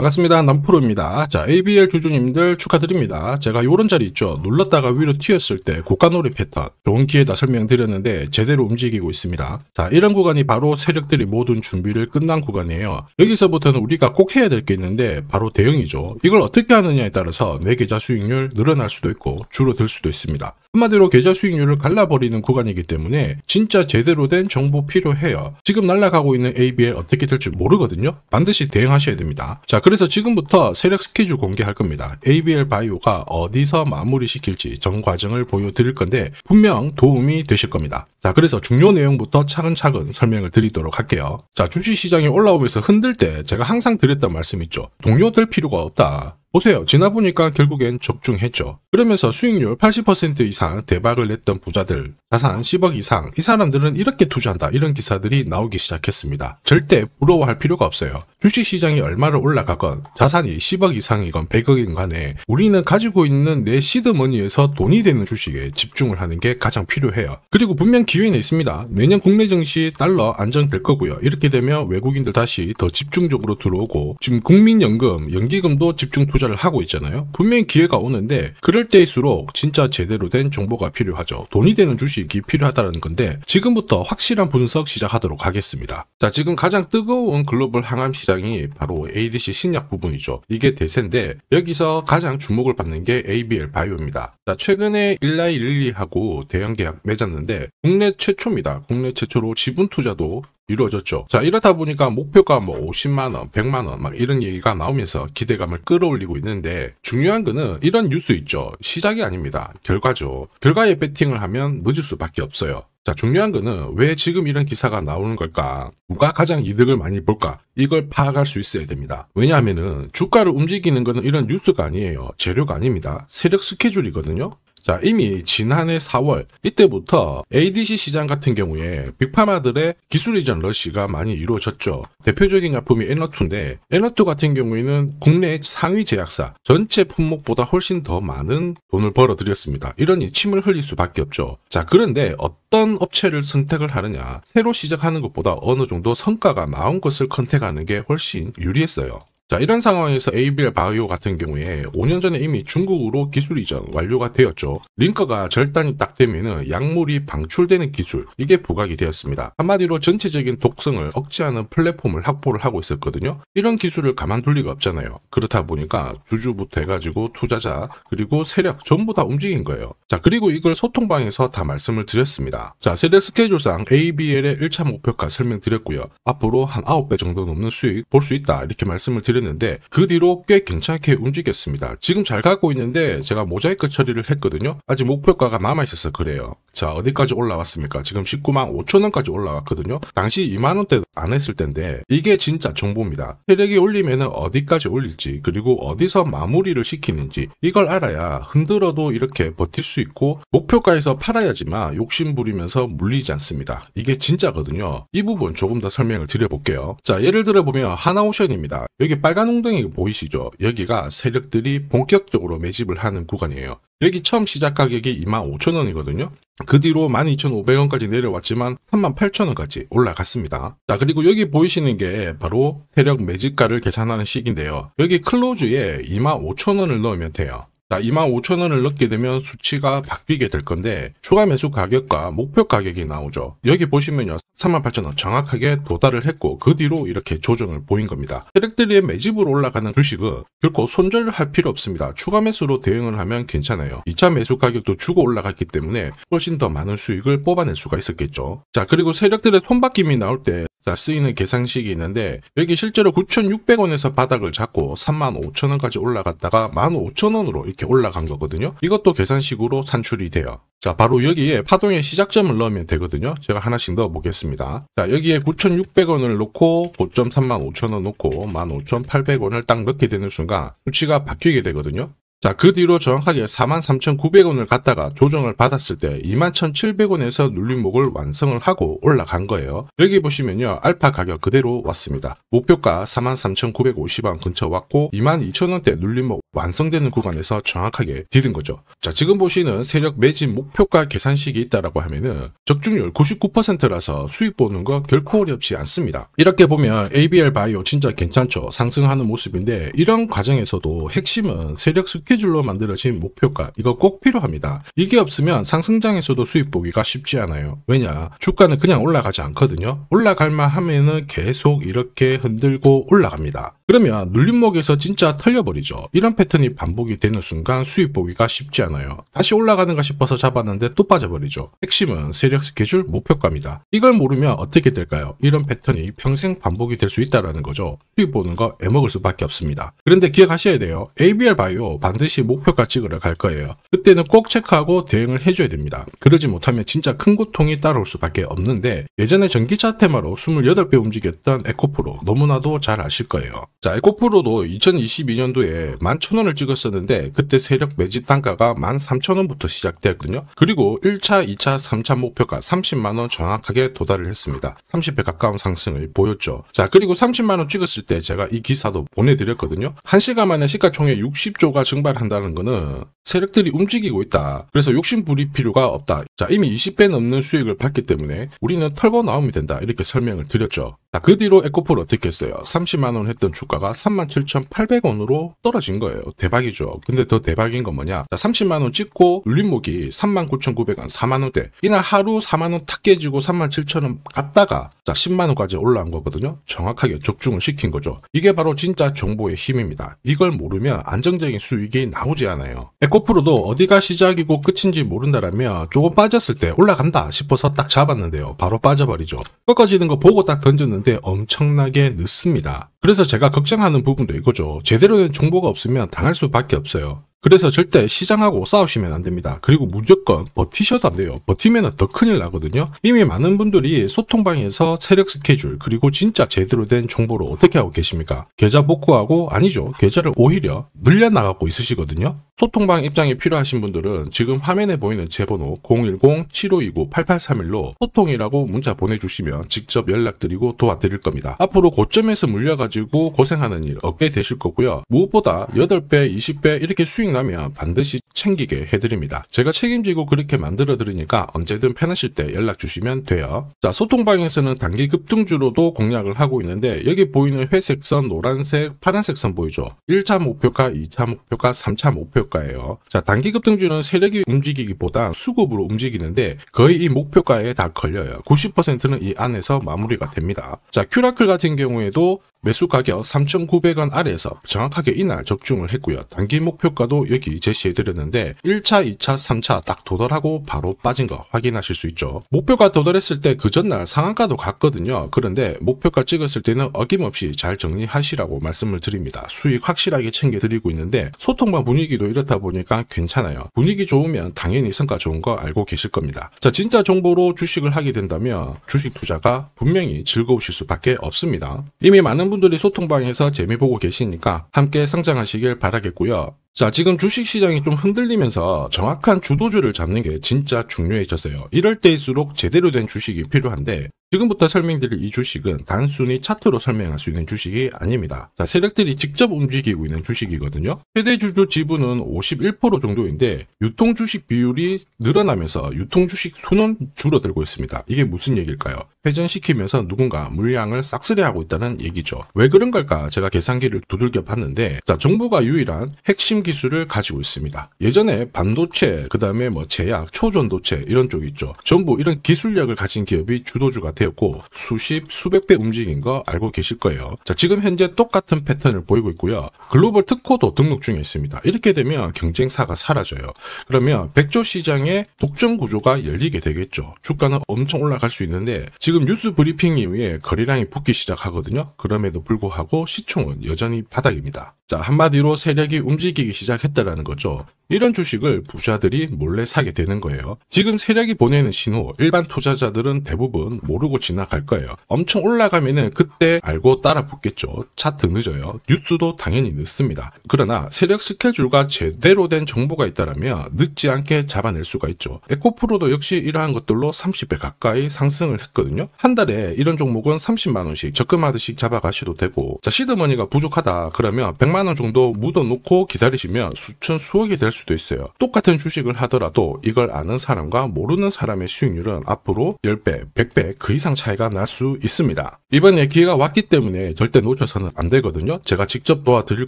반갑습니다. 남프로입니다. 자, ABL 주주님들 축하드립니다. 제가 요런 자리 있죠. 눌렀다가 위로 튀었을 때 고가놀이 패턴 좋은 기회다 설명드렸는데 제대로 움직이고 있습니다. 자, 이런 구간이 바로 세력들이 모든 준비를 끝난 구간이에요. 여기서부터는 우리가 꼭 해야 될 게 있는데 바로 대응이죠. 이걸 어떻게 하느냐에 따라서 내 계좌 수익률 늘어날 수도 있고 줄어들 수도 있습니다. 한마디로 계좌 수익률을 갈라버리는 구간이기 때문에 진짜 제대로 된 정보 필요해요. 지금 날아가고 있는 ABL 어떻게 될지 모르거든요. 반드시 대응하셔야 됩니다. 자, 그래서 지금부터 세력 스케줄 공개할 겁니다. ABL 바이오가 어디서 마무리 시킬지 전 과정을 보여드릴 건데 분명 도움이 되실 겁니다. 자, 그래서 중요 내용부터 차근차근 설명을 드리도록 할게요. 자, 주식시장이 올라오면서 흔들 때 제가 항상 드렸던 말씀 있죠. 동요될 필요가 없다. 보세요. 지나보니까 결국엔 적중했죠. 그러면서 수익률 80% 이상 대박을 냈던 부자들, 자산 10억 이상, 이 사람들은 이렇게 투자한다. 이런 기사들이 나오기 시작했습니다. 절대 부러워할 필요가 없어요. 주식시장이 얼마를 올라가건 자산이 10억 이상이건 100억인 간에 우리는 가지고 있는 내 시드머니에서 돈이 되는 주식에 집중을 하는 게 가장 필요해요. 그리고 분명 기회는 있습니다. 내년 국내 증시 달러 안정될 거고요. 이렇게 되면 외국인들 다시 더 집중적으로 들어오고 지금 국민연금, 연기금도 집중 투자를 하고 있잖아요. 분명히 기회가 오는데 그럴 때일수록 진짜 제대로 된 정보가 필요하죠. 돈이 되는 주식이 필요하다는 건데 지금부터 확실한 분석 시작하도록 하겠습니다. 자, 지금 가장 뜨거운 글로벌 항암 시장이 바로 ADC 신약 부분이죠. 이게 대세인데 여기서 가장 주목을 받는 게 ABL 바이오입니다. 자, 최근에 일라이 릴리하고 대형 계약 맺었는데 국내 최초입니다. 국내 최초로 지분 투자도 이루어졌죠. 자, 이렇다 보니까 목표가 뭐 50만원, 100만원 막 이런 얘기가 나오면서 기대감을 끌어올리고 있는데 중요한 거는 이런 뉴스 있죠. 시작이 아닙니다. 결과죠. 결과에 배팅을 하면 늦을 수밖에 없어요. 자, 중요한 거는 왜 지금 이런 기사가 나오는 걸까? 누가 가장 이득을 많이 볼까? 이걸 파악할 수 있어야 됩니다. 왜냐하면은 주가를 움직이는 거는 이런 뉴스가 아니에요. 재료가 아닙니다. 세력 스케줄이거든요. 자, 이미 지난해 4월 이때부터 ADC 시장 같은 경우에 빅파마들의 기술 이전 러시가 많이 이루어졌죠. 대표적인 약품이 에너투인데 에너투 같은 경우에는 국내 상위 제약사 전체 품목보다 훨씬 더 많은 돈을 벌어들였습니다. 이러니 침을 흘릴 수밖에 없죠. 자, 그런데 어떤 업체를 선택을 하느냐, 새로 시작하는 것보다 어느 정도 성과가 나온 것을 선택하는 게 훨씬 유리했어요. 자, 이런 상황에서 ABL 바이오 같은 경우에 5년 전에 이미 중국으로 기술 이전 완료가 되었죠. 링커가 절단이 딱 되면은 약물이 방출되는 기술, 이게 부각이 되었습니다. 한마디로 전체적인 독성을 억제하는 플랫폼을 확보를 하고 있었거든요. 이런 기술을 가만둘 리가 없잖아요. 그렇다 보니까 주주부터 해가지고 투자자 그리고 세력 전부 다 움직인 거예요. 자, 그리고 이걸 소통방에서 다 말씀을 드렸습니다. 자, 세력 스케줄상 ABL의 1차 목표가 설명드렸고요. 앞으로 한 9배 정도 넘는 수익 볼 수 있다 이렇게 말씀을 드렸는데 그 뒤로 꽤 괜찮게 움직였습니다. 지금 잘 가고 있는데 제가 모자이크 처리를 했거든요. 아직 목표가가 남아있어서 그래요. 자, 어디까지 올라왔습니까? 지금 19만 5천원까지 올라왔거든요. 당시 2만원대 안 했을 텐데 이게 진짜 정보입니다. 세력이 올리면 어디까지 올릴지 그리고 어디서 마무리를 시키는지 이걸 알아야 흔들어도 이렇게 버틸 수 있고 목표가에서 팔아야지만 욕심 부리면서 물리지 않습니다. 이게 진짜거든요. 이 부분 조금 더 설명을 드려볼게요. 자, 예를 들어 보면 하나오션입니다. 여기 빨간 웅덩이 보이시죠? 여기가 세력들이 본격적으로 매집을 하는 구간이에요. 여기 처음 시작 가격이 25,000원이거든요. 그 뒤로 12,500원까지 내려왔지만 38,000원까지 올라갔습니다. 자, 그리고 여기 보이시는 게 바로 세력 매집가를 계산하는 식인데요. 여기 클로즈에 25,000원을 넣으면 돼요. 자, 25,000원을 넣게 되면 수치가 바뀌게 될 건데 추가 매수 가격과 목표 가격이 나오죠. 여기 보시면요. 38,000원 정확하게 도달을 했고 그 뒤로 이렇게 조정을 보인 겁니다. 세력들이 매집으로 올라가는 주식은 결코 손절을 할 필요 없습니다. 추가 매수로 대응을 하면 괜찮아요. 2차 매수 가격도 주고 올라갔기 때문에 훨씬 더 많은 수익을 뽑아낼 수가 있었겠죠. 자, 그리고 세력들의 손바뀜이 나올 때 자, 쓰이는 계산식이 있는데 여기 실제로 9,600원에서 바닥을 잡고 35,000원까지 올라갔다가 15,000원으로 이렇게 올라간 거거든요. 이것도 계산식으로 산출이 돼요. 자, 바로 여기에 파동의 시작점을 넣으면 되거든요. 제가 하나씩 넣어 보겠습니다. 자, 여기에 9,600원을 놓고 고점 35,000원 놓고 15,800원을 딱 넣게 되는 순간 수치가 바뀌게 되거든요. 자, 그 뒤로 정확하게 43,900원을 갖다가 조정을 받았을 때 21,700원에서 눌림목을 완성을 하고 올라간 거예요. 여기 보시면요. 알파 가격 그대로 왔습니다. 목표가 43,950원 근처 왔고 22,000원대 눌림목 완성되는 구간에서 정확하게 디딘 거죠. 자, 지금 보시는 세력 매집 목표가 계산식이 있다라고 하면은 적중률 99%라서 수익 보는 거 결코 어렵지 않습니다. 이렇게 보면 ABL 바이오 진짜 괜찮죠. 상승하는 모습인데 이런 과정에서도 핵심은 세력 스케줄로 만들어진 목표가 이거 꼭 필요합니다. 이게 없으면 상승장에서도 수익 보기가 쉽지 않아요. 왜냐? 주가는 그냥 올라가지 않거든요. 올라갈만 하면은 계속 이렇게 흔들고 올라갑니다. 그러면 눌림목에서 진짜 털려버리죠. 이런 패턴이 반복이 되는 순간 수익 보기가 쉽지 않아요. 다시 올라가는가 싶어서 잡았는데 또 빠져버리죠. 핵심은 세력 스케줄 목표가입니다. 이걸 모르면 어떻게 될까요? 이런 패턴이 평생 반복이 될 수 있다는 거죠. 수익 보는 거 애먹을 수밖에 없습니다. 그런데 기억하셔야 돼요. ABL 바이오 반드시 목표가 찍으러 갈 거예요. 그때는 꼭 체크하고 대응을 해줘야 됩니다. 그러지 못하면 진짜 큰 고통이 따라올 수밖에 없는데 예전에 전기차 테마로 28배 움직였던 에코프로 너무나도 잘 아실 거예요. 자, 에코프로도 2022년도에 11,000원을 찍었었는데 그때 세력 매집 단가가 13,000원부터 시작되었거든요. 그리고 1차, 2차, 3차 목표가 30만원 정확하게 도달을 했습니다. 30배 가까운 상승을 보였죠. 자, 그리고 30만원 찍었을 때 제가 이 기사도 보내드렸거든요. 1시간 만에 시가총액 60조가 증발한다는 거는 세력들이 움직이고 있다. 그래서 욕심 부릴 필요가 없다. 자, 이미 20배 넘는 수익을 봤기 때문에 우리는 털고 나오면 된다. 이렇게 설명을 드렸죠. 자, 그 뒤로 에코프로 어떻게 했어요? 30만원 했던 주가가 37,800원으로 떨어진 거예요. 대박이죠. 근데 더 대박인 건 뭐냐? 자, 30만원 찍고 눌림목이 39,900원, 4만원대. 이날 하루 4만원 탁 깨지고 37,000원 갔다가 자, 10만원까지 올라온 거거든요. 정확하게 적중을 시킨 거죠. 이게 바로 진짜 정보의 힘입니다. 이걸 모르면 안정적인 수익이 나오지 않아요. 에코프로도 어디가 시작이고 끝인지 모른다라면 조금 빠졌을 때 올라간다 싶어서 딱 잡았는데요. 바로 빠져버리죠. 꺾어지는 거 보고 딱 던졌는데 엄청나게 늦습니다. 그래서 제가 걱정하는 부분도 이거죠. 제대로 된 정보가 없으면 당할 수밖에 없어요. 그래서 절대 시장하고 싸우시면 안 됩니다. 그리고 무조건 버티셔도 안 돼요. 버티면 더 큰일 나거든요. 이미 많은 분들이 소통방에서 세력 스케줄 그리고 진짜 제대로 된 정보를 어떻게 하고 계십니까? 계좌 복구하고 아니죠. 계좌를 오히려 늘려나가고 있으시거든요. 소통방 입장이 필요하신 분들은 지금 화면에 보이는 제 번호 010-7529-8831로 소통이라고 문자 보내주시면 직접 연락드리고 도와드릴 겁니다. 앞으로 고점에서 물려가지고 고생하는 일 없게 되실 거고요. 무엇보다 8배, 20배 이렇게 수익 나면 반드시 챙기게 해드립니다. 제가 책임지고 그렇게 만들어 드리니까 언제든 편하실 때 연락 주시면 돼요. 자, 소통방에서는 단기 급등주로도 공략을 하고 있는데 여기 보이는 회색 선, 노란색, 파란색 선 보이죠? 1차 목표가, 2차 목표가, 3차 목표가예요. 자, 단기 급등주는 세력이 움직이기보다 수급으로 움직이는데 거의 이 목표가에 다 걸려요. 90%는 이 안에서 마무리가 됩니다. 자, 큐라클 같은 경우에도 매수 가격 3,900원 아래에서 정확하게 이날 적중을 했고요. 단기 목표가도 여기 제시해드렸는데 1차, 2차, 3차 딱 도달하고 바로 빠진 거 확인하실 수 있죠. 목표가 도달했을 때 그 전날 상한가도 갔거든요. 그런데 목표가 찍었을 때는 어김없이 잘 정리하시라고 말씀을 드립니다. 수익 확실하게 챙겨드리고 있는데 소통방 분위기도 이렇다 보니까 괜찮아요. 분위기 좋으면 당연히 성과 좋은 거 알고 계실 겁니다. 자, 진짜 정보로 주식을 하게 된다면 주식 투자가 분명히 즐거우실 수밖에 없습니다. 이미 많은 분들이 소통방에서 재미 보고 계시니까 함께 성장하시길 바라겠고요. 자, 지금 주식시장이 좀 흔들리면서 정확한 주도주를 잡는 게 진짜 중요해졌어요. 이럴 때일수록 제대로 된 주식이 필요한데 지금부터 설명드릴 이 주식은 단순히 차트로 설명할 수 있는 주식이 아닙니다. 자, 세력들이 직접 움직이고 있는 주식이거든요. 최대 주주 지분은 51% 정도인데 유통 주식 비율이 늘어나면서 유통 주식 수는 줄어들고 있습니다. 이게 무슨 얘기일까요? 회전시키면서 누군가 물량을 싹쓸이하고 있다는 얘기죠. 왜 그런 걸까? 제가 계산기를 두들겨 봤는데 자, 정부가 유일한 핵심 기술을 가지고 있습니다. 예전에 반도체, 그 다음에 뭐 제약, 초전도체 이런 쪽 있죠. 전부 이런 기술력을 가진 기업이 주도주가 되었고 수십, 수백 배 움직인 거 알고 계실 거예요. 자, 지금 현재 똑같은 패턴을 보이고 있고요. 글로벌 특허도 등록 중에 있습니다. 이렇게 되면 경쟁사가 사라져요. 그러면 백조 시장의 독점 구조가 열리게 되겠죠. 주가는 엄청 올라갈 수 있는데 지금 뉴스 브리핑 이후에 거래량이 붙기 시작하거든요. 그럼에도 불구하고 시총은 여전히 바닥입니다. 자, 한마디로 세력이 움직이기 시작했다라는 거죠. 이런 주식을 부자들이 몰래 사게 되는 거예요. 지금 세력이 보내는 신호 일반 투자자들은 대부분 모르고 지나갈 거예요. 엄청 올라가면은 그때 알고 따라 붙겠죠. 차트 늦어요. 뉴스도 당연히 늦습니다. 그러나 세력 스케줄과 제대로 된 정보가 있다면 늦지 않게 잡아낼 수가 있죠. 에코프로도 역시 이러한 것들로 30배 가까이 상승을 했거든요. 한 달에 이런 종목은 30만 원씩 적금하듯이 잡아가셔도 되고, 자, 시드머니가 부족하다 그러면 100만 원 정도 묻어놓고 기다리시면 수천 수억이 될 수도 있어요. 똑같은 주식을 하더라도 이걸 아는 사람과 모르는 사람의 수익률은 앞으로 10배, 100배 그 이상 차이가 날 수 있습니다. 이번에 기회가 왔기 때문에 절대 놓쳐서는 안 되거든요. 제가 직접 도와드릴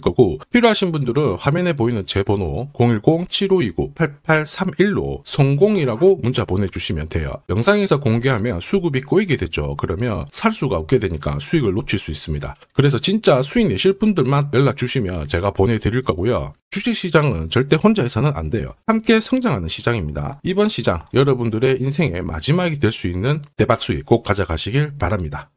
거고, 필요하신 분들은 화면에 보이는 제 번호 010-7529-8831로 성공이라고 문자 보내주시면 돼요. 영상에서 공개하면 수급이 꼬이게 되죠. 그러면 살 수가 없게 되니까 수익을 놓칠 수 있습니다. 그래서 진짜 수익 내실 분들만 연락 주시면 제가 보내드릴 거고요. 주식시장은 절대 혼자 해서는 안 돼요. 함께 성장하는 시장입니다. 이번 시장 여러분들의 인생의 마지막이 될 수 있는 대박 수익 꼭 가져가시길 바랍니다.